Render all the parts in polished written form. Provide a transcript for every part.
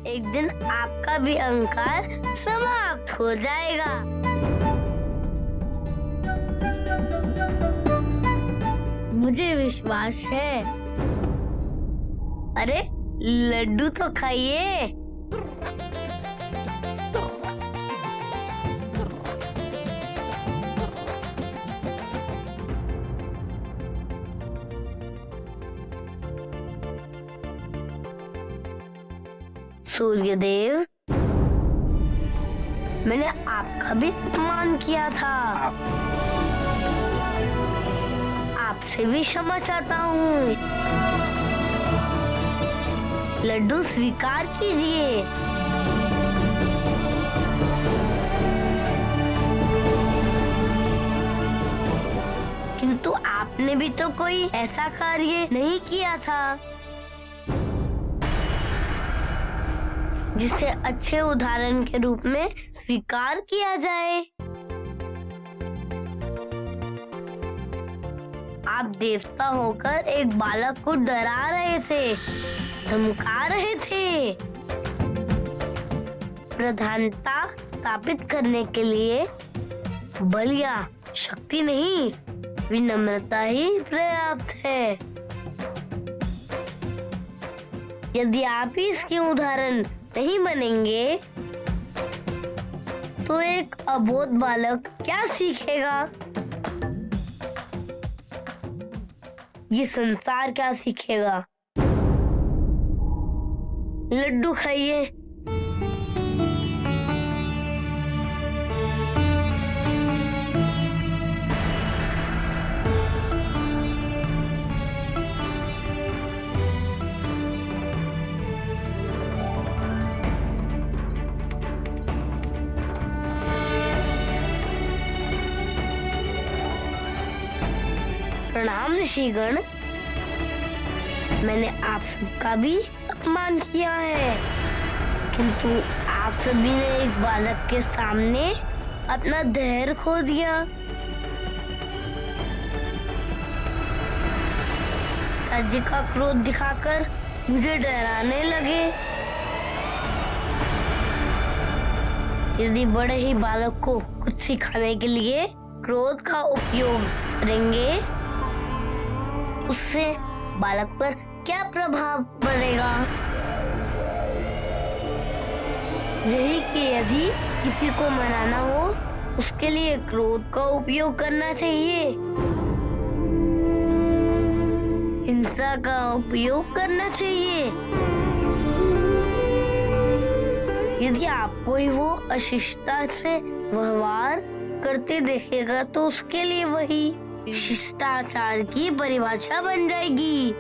एक दिन आपका भी अहंकार समाप्त हो जाएगा। मुझे विश्वास है। अरे लड्डू तो खाइए। सूर्यदेव, मैंने आपका भी अपमान किया था। आपसे भी क्षमा चाहता हूँ। लड्डू स्वीकार कीजिए। किंतु आपने भी तो कोई ऐसा कार्य नहीं किया था जिसे अच्छे उदाहरण के रूप में स्वीकार किया जाए। आप देवता होकर एक बालक को डरा रहे थे, धमका रहे थे। प्रधानता स्थापित करने के लिए बल या शक्ति नहीं, विनम्रता ही पर्याप्त है। यदि आप ही इसके उदाहरण नहीं बनेंगे तो एक अबोध बालक क्या सीखेगा? ये संसार क्या सीखेगा? लड्डू खाइए। प्रणाम ऋषिगण, मैंने आप सबका भी अपमान किया है, किंतु आप सभी ने एक बालक के सामने अपना धैर्य खो दिया। राज्य का क्रोध दिखाकर मुझे डराने लगे। यदि बड़े ही बालक को कुछ सिखाने के लिए क्रोध का उपयोग करेंगे, उससे बालक पर क्या प्रभाव पड़ेगा? यही कि यदि किसी को मनाना हो, उसके लिए क्रोध का उपयोग करना चाहिए, हिंसा का उपयोग करना चाहिए। यदि आपको ही वो अशिष्टता से व्यवहार करते देखेगा तो उसके लिए वही शिष्टाचार की परिभाषा बन जाएगी।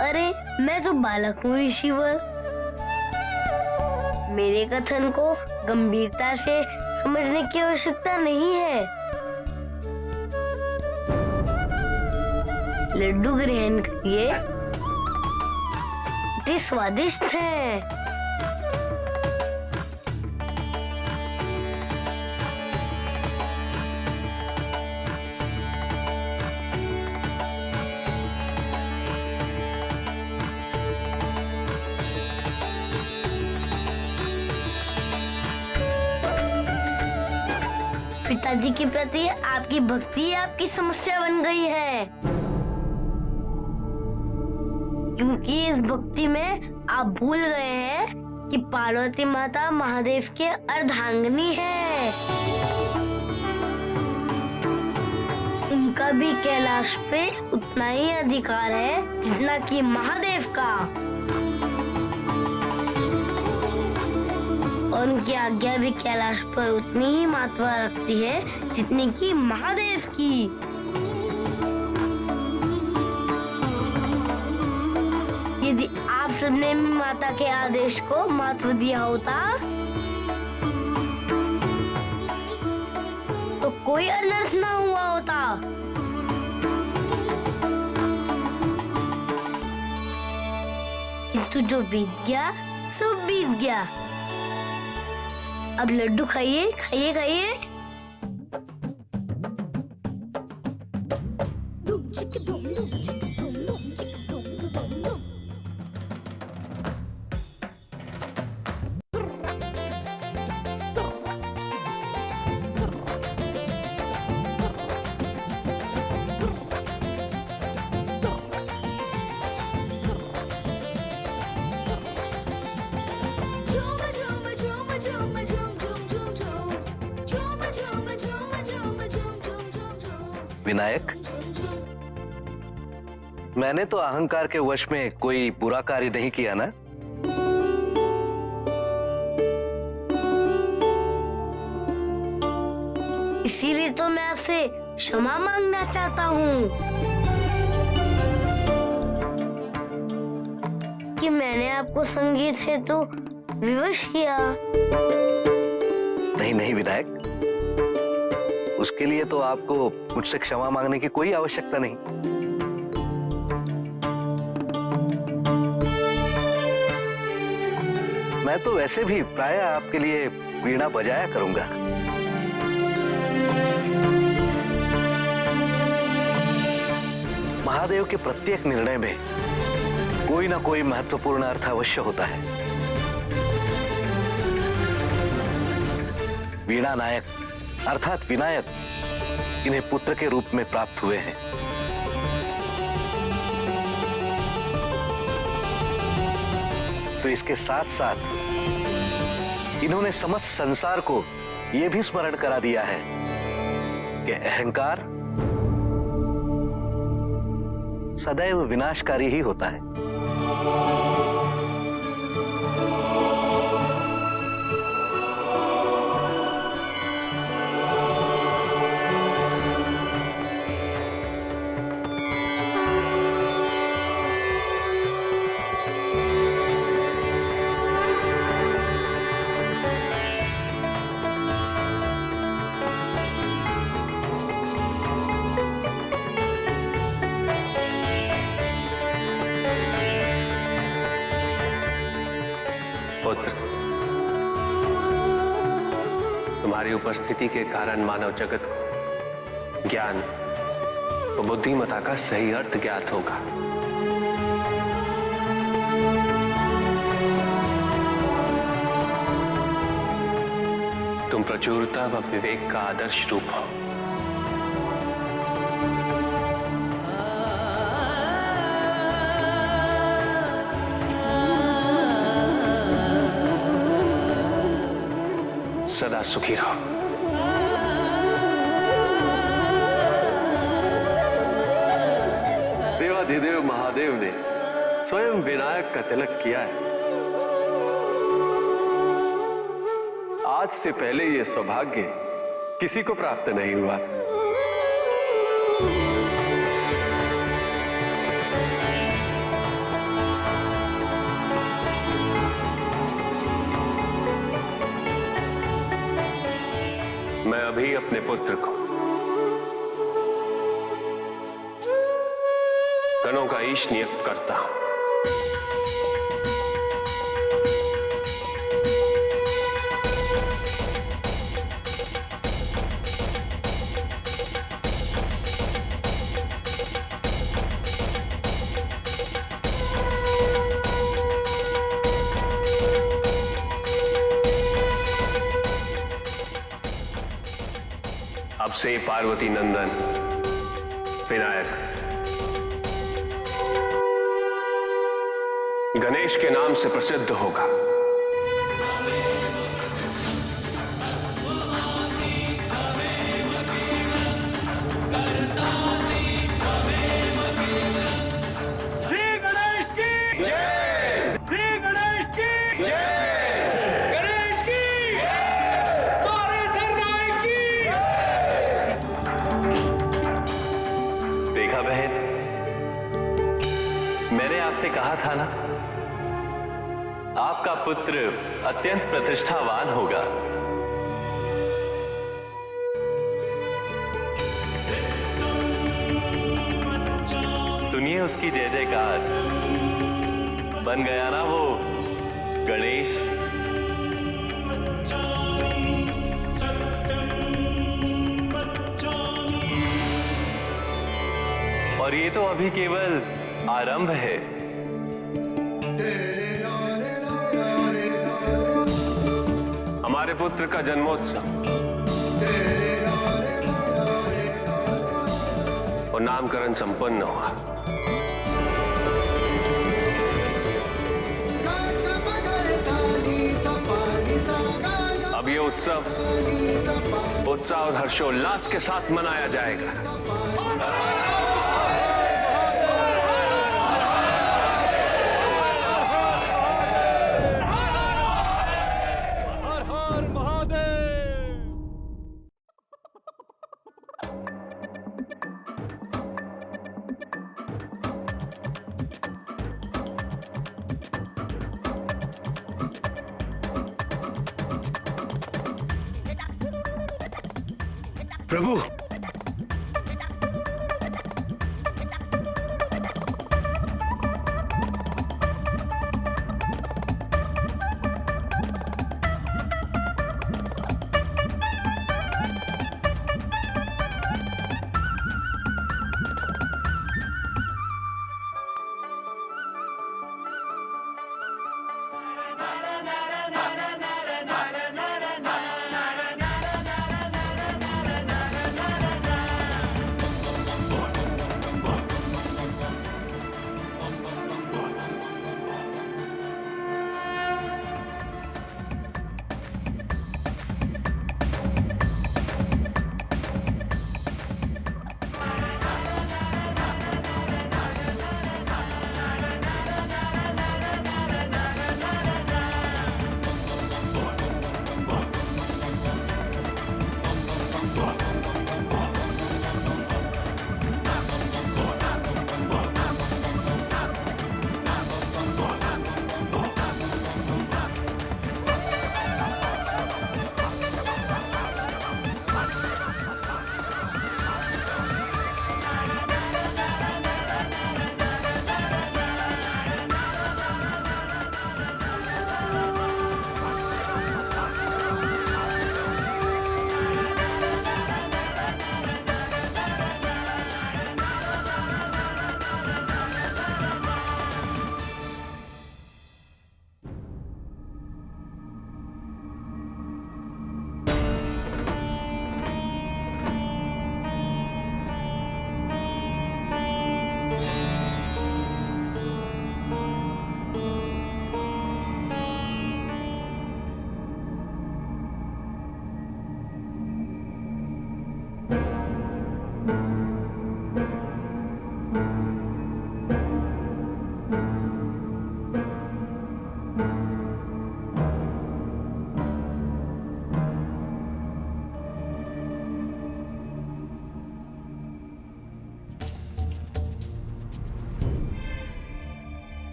अरे मैं तो बालक हूँ ऋषिवर, मेरे कथन को गंभीरता से समझने की आवश्यकता नहीं है। लड्डू ग्रहण करिए, इतने स्वादिष्ट हैं। पिताजी के प्रति आपकी भक्ति आपकी समस्या बन गई है, क्योंकि इस भक्ति में आप भूल गए हैं कि पार्वती माता महादेव के अर्धांगिनी है। उनका भी कैलाश पे उतना ही अधिकार है जितना कि महादेव का, और उनकी आज्ञा भी कैलाश पर उतनी ही महत्व रखती है जितनी कि महादेव की। यदि आप सबने माता के आदेश को महत्व दिया होता तो कोई अनर्थ ना हुआ होता। किंतु जो बीत गया सब बीत गया। अब लड्डू खाइए, खाइए, खाइए। विनायक, मैंने तो अहंकार के वश में कोई बुरा कार्य नहीं किया ना? इसीलिए तो मैं आपसे क्षमा मांगना चाहता हूँ कि मैंने आपको संगीत से तो विवश किया। नहीं नहीं विनायक, उसके लिए तो आपको मुझसे क्षमा मांगने की कोई आवश्यकता नहीं। मैं तो वैसे भी प्रायः आपके लिए वीणा बजाया करूंगा। महादेव के प्रत्येक निर्णय में कोई ना कोई महत्वपूर्ण अर्थ अवश्य होता है। वीणा नायक अर्थात विनायक इन्हें पुत्र के रूप में प्राप्त हुए हैं। तो इसके साथ साथ इन्होंने समस्त संसार को यह भी स्मरण करा दिया है कि अहंकार सदैव विनाशकारी ही होता है। पुत्र, तुम्हारी उपस्थिति के कारण मानव जगत को ज्ञान और बुद्धिमत्ता का सही अर्थ ज्ञात होगा। तुम प्रचुरता व विवेक का आदर्श रूप हो। सदा सुखी रहो। देवाधिदेव महादेव ने स्वयं विनायक का तिलक किया है। आज से पहले यह सौभाग्य किसी को प्राप्त नहीं हुआ। मैं अभी अपने पुत्र को गणों का ईश नियुक्त करता हूं। अब से पार्वती नंदन विनायक गणेश के नाम से प्रसिद्ध होगा। श्री गणेश की जय, श्री गणेश की जय, गणेश की जय, तारे सरनाई की। देखा बहन, मैंने आपसे कहा था ना, आपका पुत्र अत्यंत प्रतिष्ठावान होगा। सुनिए उसकी जय जयकार। बन गया ना वो गणेश। और ये तो अभी केवल आरंभ है। हमारे पुत्र का जन्मोत्सव और नामकरण संपन्न हुआ। अब ये उत्सव उत्साह और हर्षोल्लास के साथ मनाया जाएगा। प्रभु,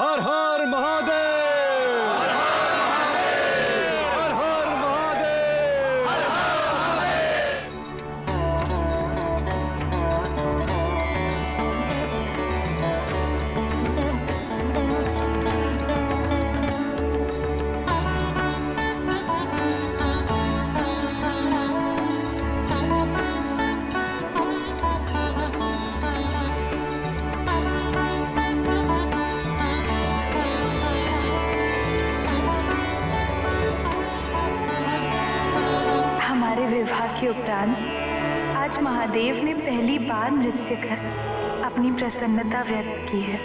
हर हर महादेव, हर हर महादेव, हर हर हमारे विवाह के उपरांत आज महादेव ने पहली बार नृत्य कर अपनी प्रसन्नता व्यक्त की है।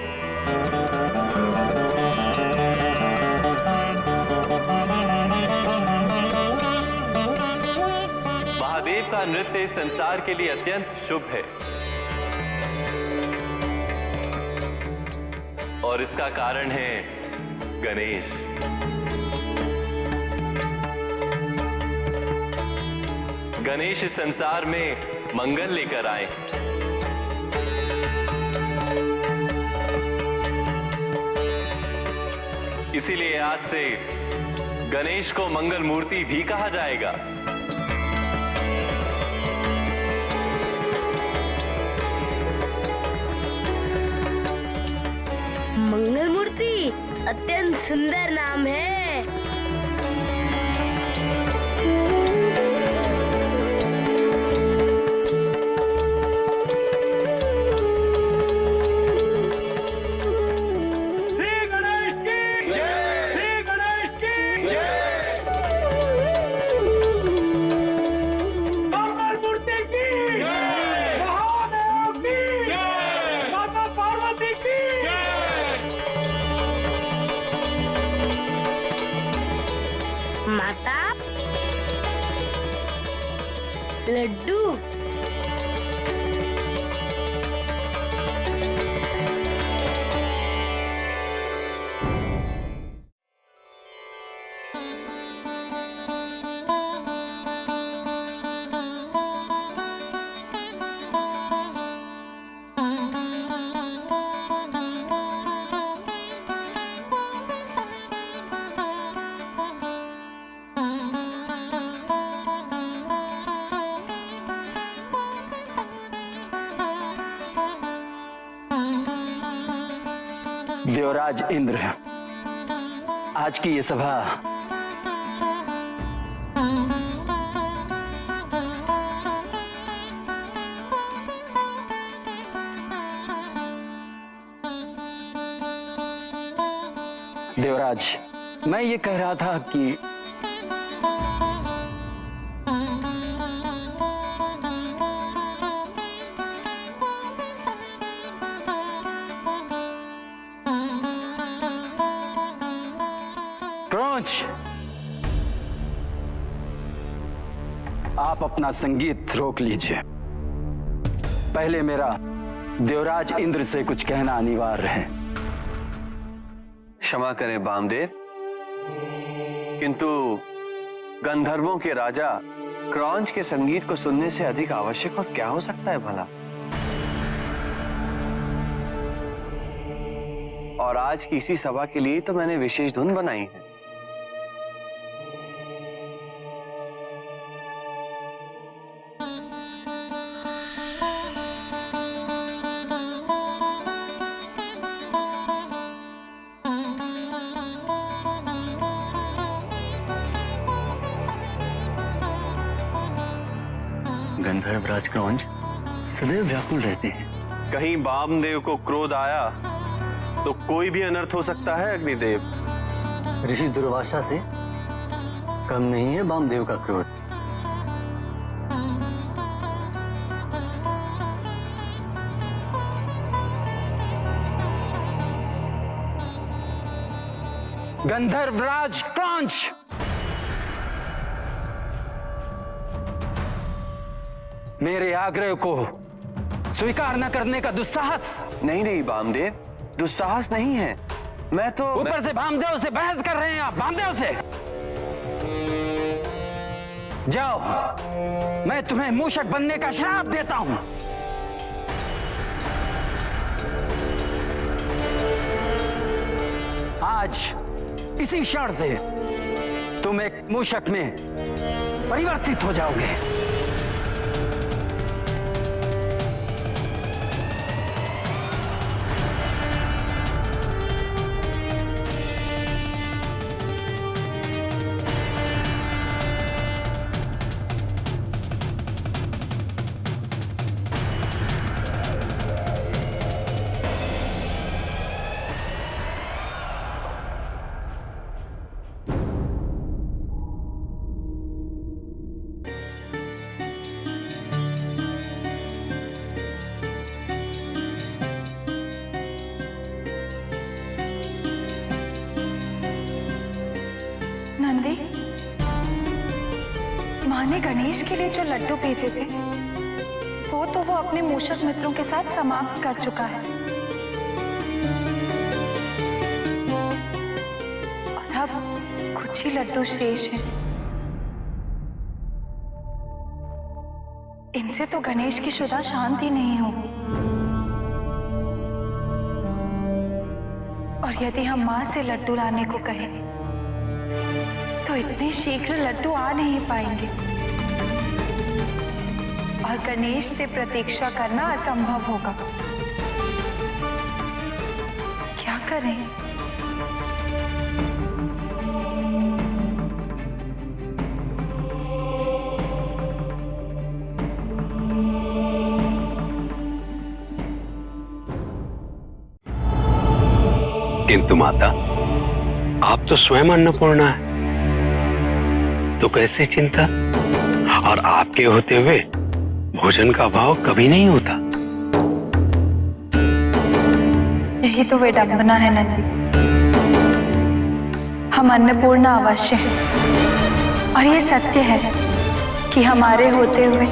महादेव का नृत्य इस संसार के लिए अत्यंत शुभ है और इसका कारण है गणेश। गणेश इस संसार में मंगल लेकर आए। इसीलिए आज से गणेश को मंगल मूर्ति भी कहा जाएगा। मंगल मूर्ति अत्यंत सुंदर नाम है। श्री गणेश की जय, श्री गणेश की जय। लड्डू। देवराज इंद्र, आज की ये सभा देवराज, मैं ये कह रहा था कि क्रौंच, आप अपना संगीत रोक लीजिए। पहले मेरा देवराज इंद्र से कुछ कहना अनिवार्य है। क्षमा करें बामदेव, किंतु गंधर्वों के राजा क्रौंच के संगीत को सुनने से अधिक आवश्यक और क्या हो सकता है भला। और आज की इसी सभा के लिए तो मैंने विशेष धुन बनाई है। गंधर्वराज क्रौंच सदैव व्याकुल रहते हैं। कहीं वामदेव को क्रोध आया तो कोई भी अनर्थ हो सकता है अग्निदेव। ऋषि दुर्वासा से कम नहीं है वामदेव का क्रोध। गंधर्वराज क्रौंच, मेरे आग्रह को स्वीकार न करने का दुस्साहस। नहीं नहीं वामदेव, दुस्साहस नहीं है। मैं तो ऊपर से वामदेव से बहस कर रहे हैं आप। वामदेव से जाओ, मैं तुम्हें मूषक बनने का श्राप देता हूं। आज इसी क्षण से तुम एक मूषक में परिवर्तित हो जाओगे। नंदी, माँ ने गणेश के लिए जो लड्डू भेजे थे वो अपने मूषक मित्रों के साथ समाप्त कर चुका है। और अब कुछ ही लड्डू शेष हैं। इनसे तो गणेश की शुदा शांति नहीं होगी। और यदि हम माँ से लड्डू लाने को कहें तो इतने शीघ्र लड्डू आ नहीं पाएंगे और गणेश से प्रतीक्षा करना असंभव होगा। क्या करें? किंतु माता, आप तो स्वयं अन्नपूर्णा है, तो कैसी चिंता। और आपके होते हुए भोजन का अभाव कभी नहीं होता। यही तो विडंबना है नंदी। हम अन्नपूर्णा अवश्य हैं और ये सत्य है कि हमारे होते हुए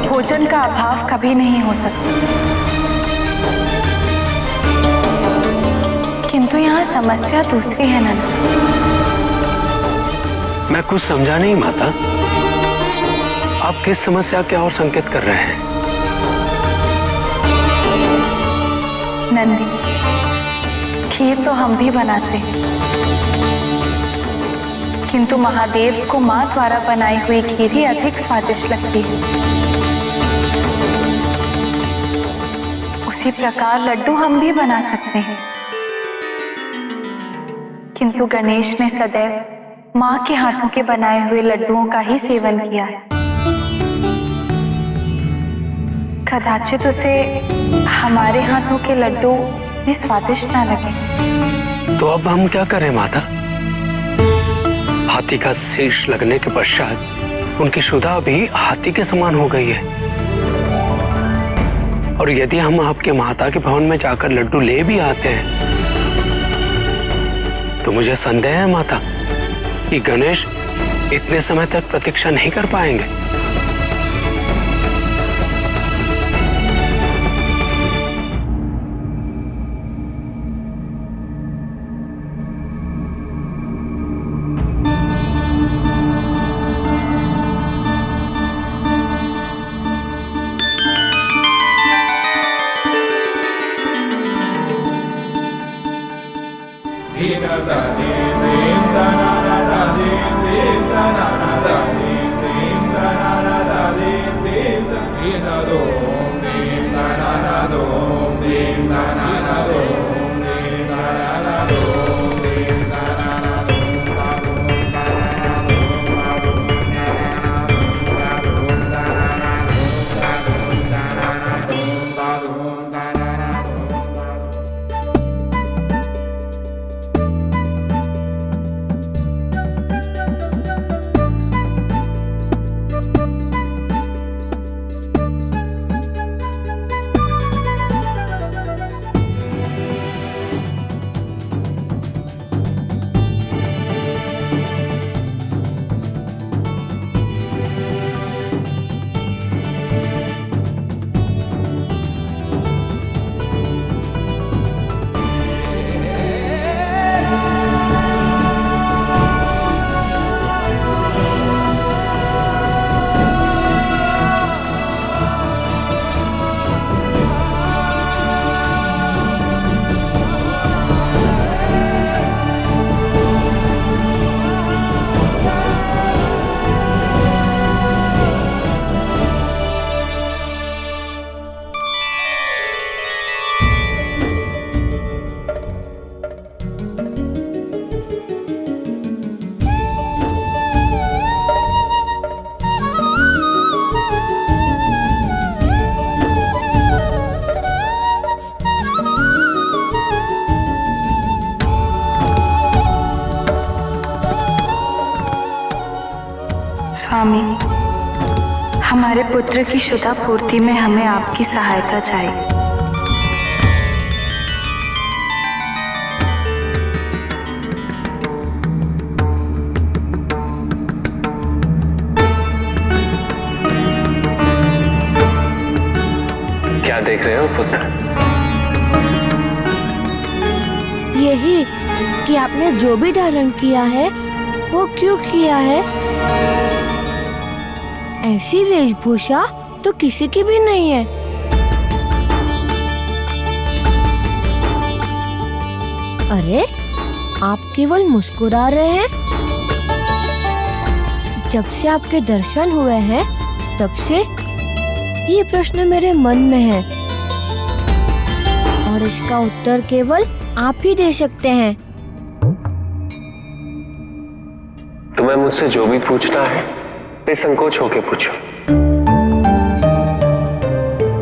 भोजन का अभाव कभी नहीं हो सकता, किंतु यहाँ समस्या दूसरी है नंद। मैं कुछ समझा नहीं माता, आप किस समस्या के और संकेत कर रहे हैं? नंदी, खीर तो हम भी बनाते हैं, किंतु महादेव को मां द्वारा बनाई हुई खीर ही अधिक स्वादिष्ट लगती है। उसी प्रकार लड्डू हम भी बना सकते हैं, किंतु गणेश ने सदैव मां के हाथों के बनाए हुए लड्डुओं का ही सेवन किया है। कदाचित उसे हमारे हाथों के लड्डू में स्वादिष्ट ना लगे। तो अब हम क्या करें माता? हाथी का शीश लगने के पश्चात उनकी शुदा भी हाथी के समान हो गई है, और यदि हम आपके माता के भवन में जाकर लड्डू ले भी आते हैं तो मुझे संदेह है माता कि गणेश इतने समय तक प्रतीक्षा नहीं कर पाएंगे। स्वामी, हमारे पुत्र की शुदा पूर्ति में हमें आपकी सहायता चाहिए। क्या देख रहे हो पुत्र? यही कि आपने जो भी धारण किया है वो क्यों किया है? ऐसी वेशभूषा तो किसी की भी नहीं है। अरे, आप केवल मुस्कुरा रहे हैं। जब से आपके दर्शन हुए हैं तब से ये प्रश्न मेरे मन में है, और इसका उत्तर केवल आप ही दे सकते हैं। तुम्हें मुझसे जो भी पूछना है निसंकोच होके पूछो।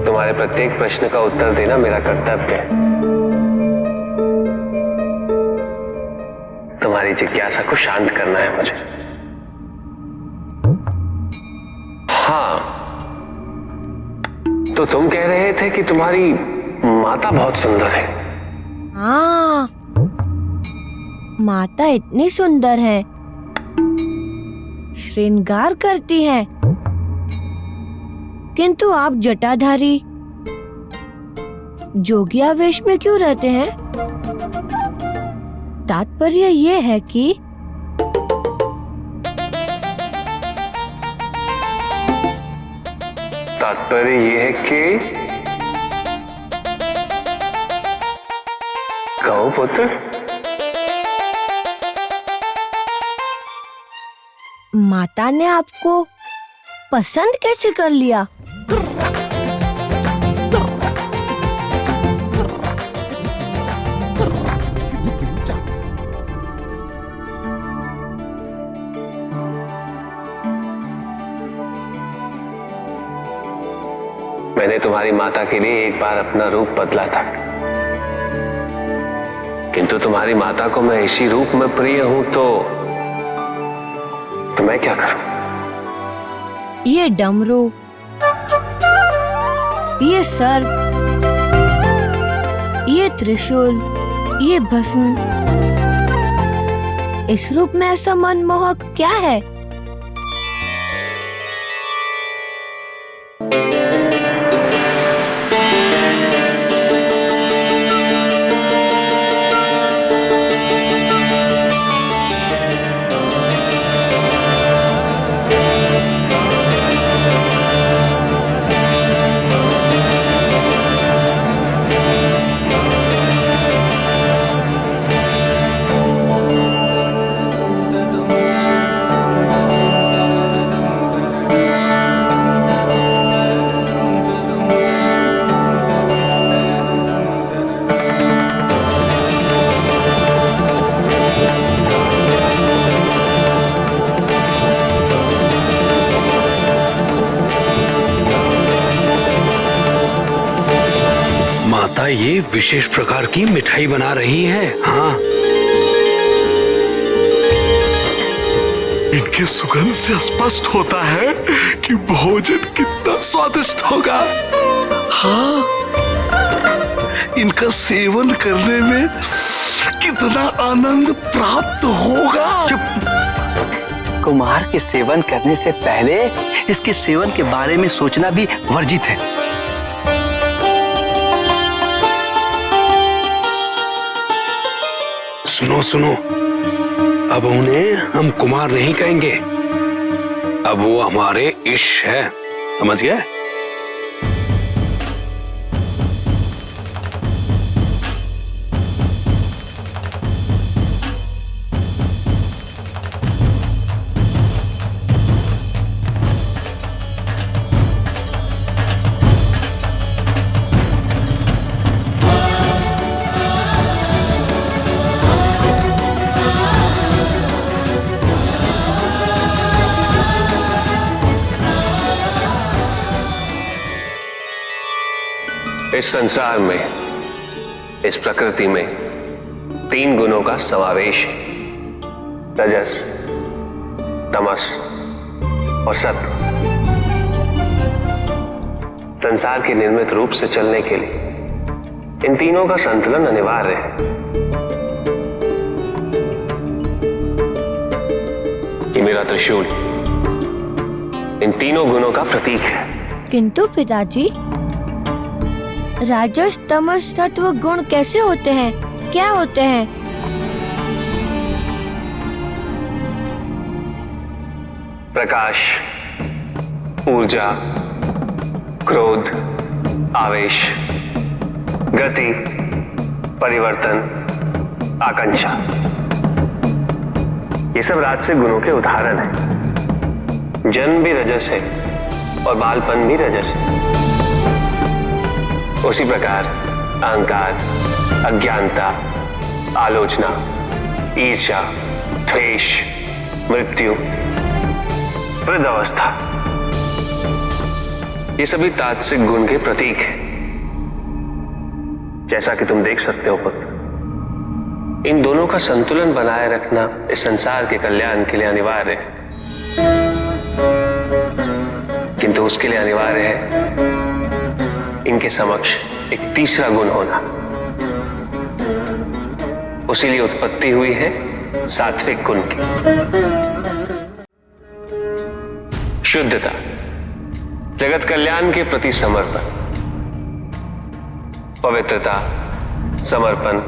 तुम्हारे प्रत्येक प्रश्न का उत्तर देना मेरा कर्तव्य है। तुम्हारी जिज्ञासा को शांत करना है मुझे। हाँ, तो तुम कह रहे थे कि तुम्हारी माता बहुत सुंदर है। हाँ, माता इतनी सुंदर है, श्रृंगार करती है, किंतु आप जटाधारी जोगिया वेश में क्यों रहते हैं? तात्पर्य ये है कि तात्पर्य ये है कि कहो पुत्र। माता ने आपको पसंद कैसे कर लिया? मैंने तुम्हारी माता के लिए एक बार अपना रूप बदला था, किंतु तुम्हारी माता को मैं इसी रूप में प्रिय हूं तो मैं क्या करूं? ये डमरू, ये सर्प, ये त्रिशूल, ये भस्म, इस रूप में ऐसा मनमोहक क्या है? माता ये विशेष प्रकार की मिठाई बना रही है। हाँ, इनकी सुगंध से स्पष्ट होता है कि भोजन कितना स्वादिष्ट होगा। हाँ, इनका सेवन करने में कितना आनंद प्राप्त होगा। चुप। कुमार के सेवन करने से पहले इसके सेवन के बारे में सोचना भी वर्जित है। सुनो सुनो, अब उन्हें हम कुमार नहीं कहेंगे, अब वो हमारे इष्ट है, समझ गए? इस संसार में, इस प्रकृति में 3 गुणों का समावेश है, रजस, तमस और सत्व। संसार के निर्मित रूप से चलने के लिए इन तीनों का संतुलन अनिवार्य है। ये मेरा त्रिशूल इन तीनों गुणों का प्रतीक है। किंतु पिताजी, राजस, तमस, सत्व गुण कैसे होते हैं? क्या होते हैं? प्रकाश, ऊर्जा, क्रोध, आवेश, गति, परिवर्तन, आकांक्षा, ये सब राजसिक गुणों के उदाहरण हैं। जन्म भी रजस है और बालपन भी रजस है। उसी प्रकार अहंकार, अज्ञानता, आलोचना, ईर्ष्या, द्वेष, मृत्यु, वृद्धावस्था, ये सभी तात्विक गुण के प्रतीक हैं। जैसा कि तुम देख सकते हो पुत्र, इन दोनों का संतुलन बनाए रखना इस संसार के कल्याण के लिए अनिवार्य है, किंतु उसके लिए अनिवार्य है इनके समक्ष एक तीसरा गुण होना। उसी लिए उत्पत्ति हुई है सात्विक गुण की। शुद्धता, जगत कल्याण के प्रति समर्पण, पवित्रता, समर्पण,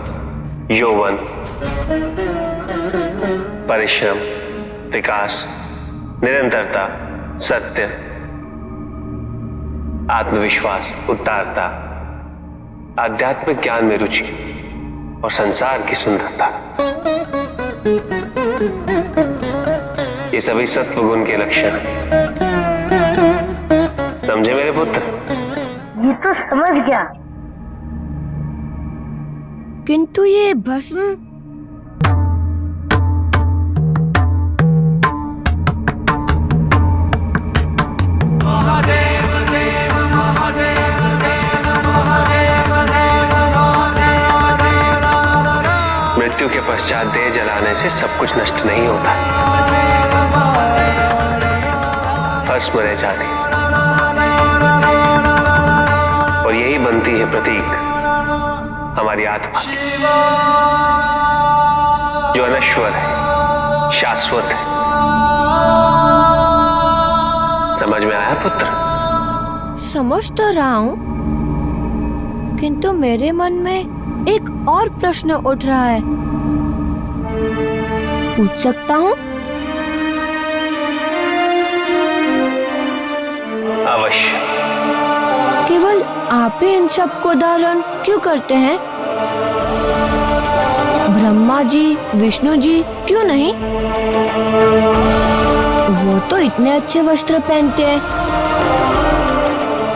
यौवन, परिश्रम, विकास, निरंतरता, सत्य, आत्मविश्वास, उदारता, आध्यात्मिक ज्ञान में रुचि और संसार की सुंदरता, ये सभी सत्व गुण के लक्षण हैं। समझे मेरे पुत्र? ये तो समझ गया। किंतु ये भस्म मृत्यु के पश्चात देह जलाने से सब कुछ नष्ट नहीं होता, भस्म रह जाती और यही बनती है प्रतीक हमारी आत्मा की, जो अनश्वर है, शाश्वत है। समझ में आया पुत्र? समझ तो रहा हूँ, किंतु मेरे मन में एक और प्रश्न उठ रहा है। पूछ सकता हूँ? अवश्य। केवल आप ही इन सब को धारण क्यों करते हैं? ब्रह्मा जी, विष्णु जी क्यों नहीं? वो तो इतने अच्छे वस्त्र पहनते हैं,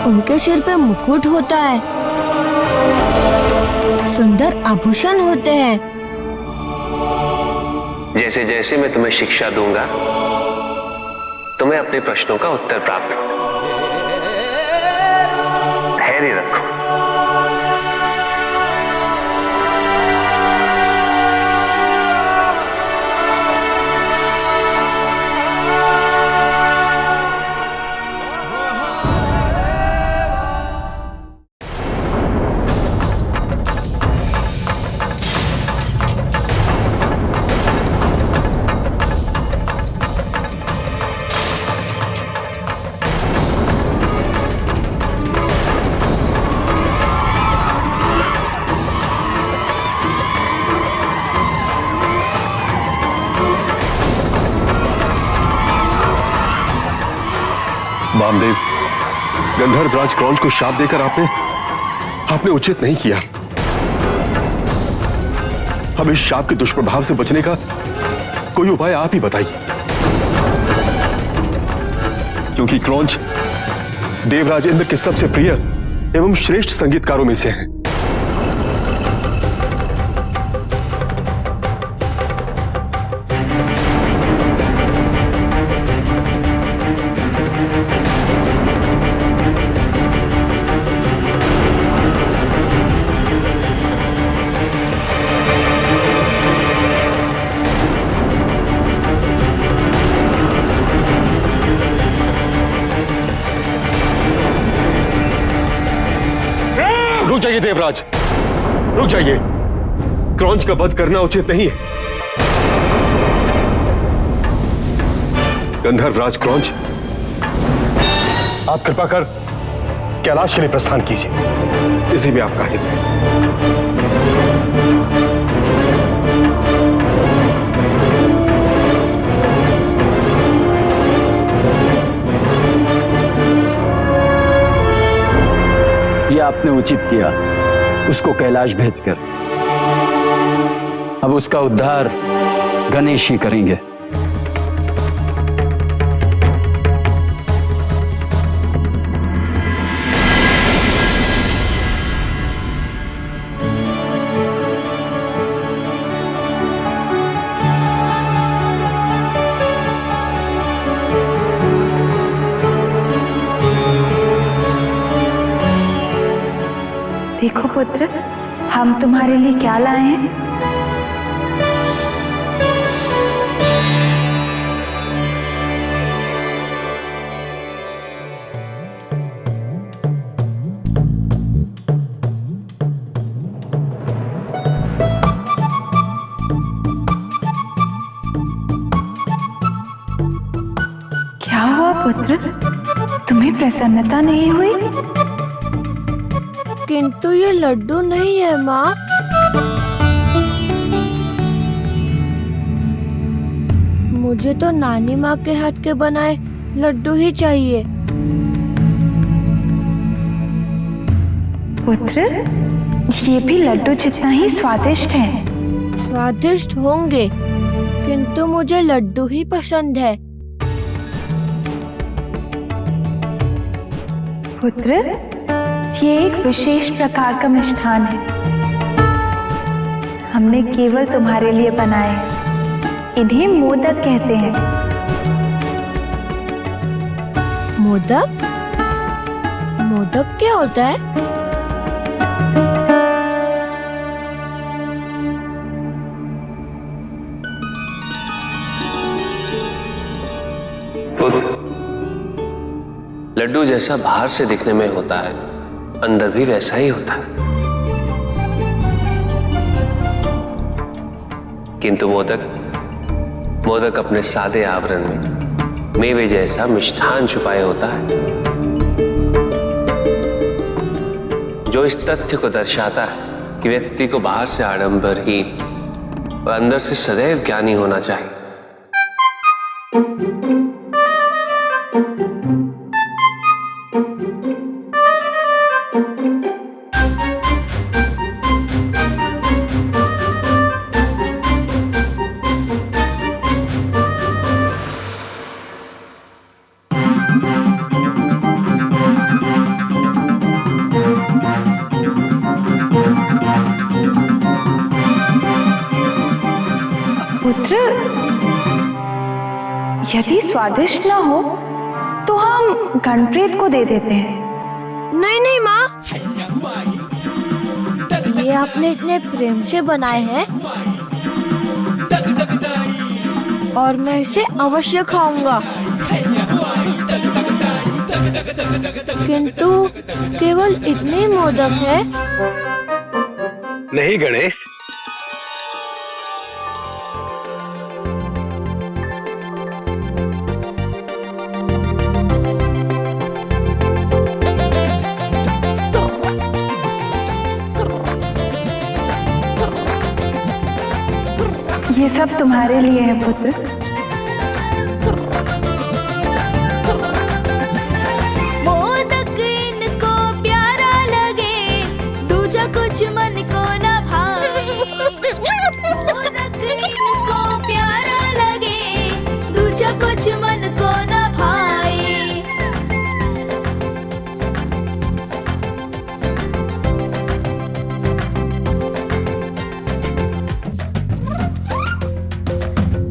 उनके सिर पे मुकुट होता है, सुंदर आभूषण होते हैं। जैसे जैसे मैं तुम्हें शिक्षा दूंगा, तुम्हें अपने प्रश्नों का उत्तर प्राप्त होगा। धैर्य रखो। वामदेव, गंधर्वराज क्रौंच को शाप देकर आपने उचित नहीं किया। अब इस शाप के दुष्प्रभाव से बचने का कोई उपाय आप ही बताइए, क्योंकि क्रौंच देवराज इंद्र के सबसे प्रिय एवं श्रेष्ठ संगीतकारों में से हैं। रुक जाइए देवराज, रुक जाइए। क्रौंच का वध करना उचित नहीं है। गंधर्वराज क्रौंच, आप कृपा कर कैलाश के लिए प्रस्थान कीजिए, इसी में आपका हित है। ये आपने उचित किया, उसको कैलाश भेजकर। अब उसका उद्धार गणेश ही करेंगे। देखो पुत्र, हम तुम्हारे लिए क्या लाए हैं। क्या हुआ पुत्र, तुम्हें प्रसन्न प्रसन्नता नहीं हुई? किंतु ये लड्डू नहीं है माँ। मुझे तो नानी माँ के हाथ के बनाए लड्डू ही चाहिए। पुत्र, ये भी लड्डू जितना ही स्वादिष्ट है। स्वादिष्ट होंगे, किंतु मुझे लड्डू ही पसंद है। पुत्र, ये एक विशेष प्रकार का मिष्ठान है। हमने केवल तुम्हारे लिए बनाए हैं। इन्हें मोदक कहते हैं। मोदक? मोदक क्या होता है? लड्डू जैसा बाहर से दिखने में होता है, अंदर भी वैसा ही होता है। किंतु मोदक अपने सादे आवरण में मेवे जैसा मिष्ठान छुपाए होता है, जो इस तथ्य को दर्शाता है कि व्यक्ति को बाहर से आडंबरहीन और अंदर से सदैव ज्ञानी होना चाहिए। पुत्र, यदि स्वादिष्ट ना हो तो हम गणप्रेत को दे देते हैं। नहीं नहीं माँ, ये आपने इतने प्रेम से बनाए हैं और मैं इसे अवश्य खाऊंगा। किंतु केवल इतने मोदक है। नहीं गणेश, ये सब तुम्हारे लिए है पुत्र। मोदक इनको प्यारा लगे, दूजा कुछ मन को न भाए। मोदक इनको प्यारा लगे, दूजा कुछ मन को न भाए।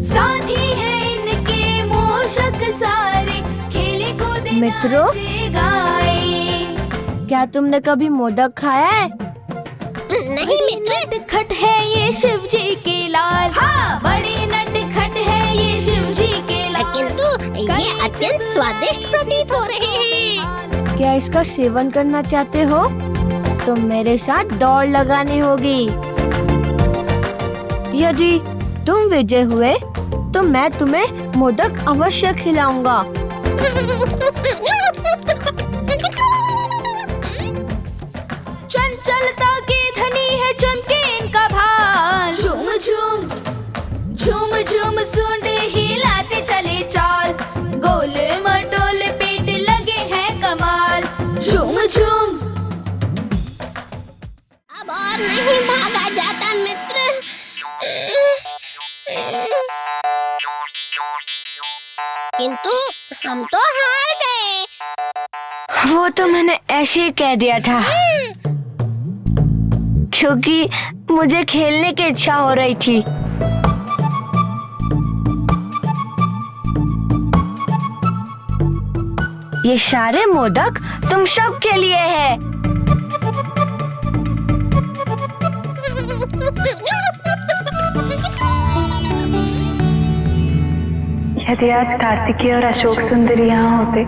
साथी है इनके मोशक सारे, खेले कूदे मित्रों, नाचे गाए। क्या तुमने कभी मोदक खाया है? नहीं मित्र, नटखट है ये शिव जी के लाल। हाँ, बड़े नटखट है ये शिव जी के लाल। किंतु ये अत्यंत स्वादिष्ट प्रतीत हो रहे हैं। क्या इसका सेवन करना चाहते हो तो मेरे साथ दौड़ लगानी होगी। यदि तुम विजय हुए तो मैं तुम्हें मोदक अवश्य खिलाऊंगा। चंचलता के धनी है चमके इनका भाल। झूम झूम झूम झूम सूंड हिलाते चले चाल। गोल मटोल पेट लगे हैं कमाल। झूम झूम। अब और नहीं भागा जाता मित्र। किंतु हम तो हार गए। वो तो मैंने ऐसे ही कह दिया था, क्योंकि मुझे खेलने की इच्छा हो रही थी। ये सारे मोदक तुम सब के लिए है। यदि आज कार्तिकेय और अशोक सुंदर यहाँ होते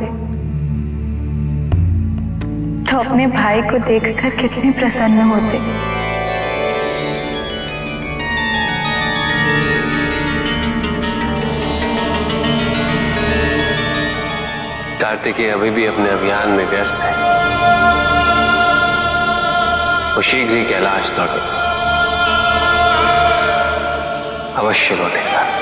तो अपने भाई को देखकर कितने प्रसन्न होते। कार्तिकी अभी भी अपने अभियान में व्यस्त है। वो शीघ्र ही कैलाश लौटेगा, अवश्य लौटेगा।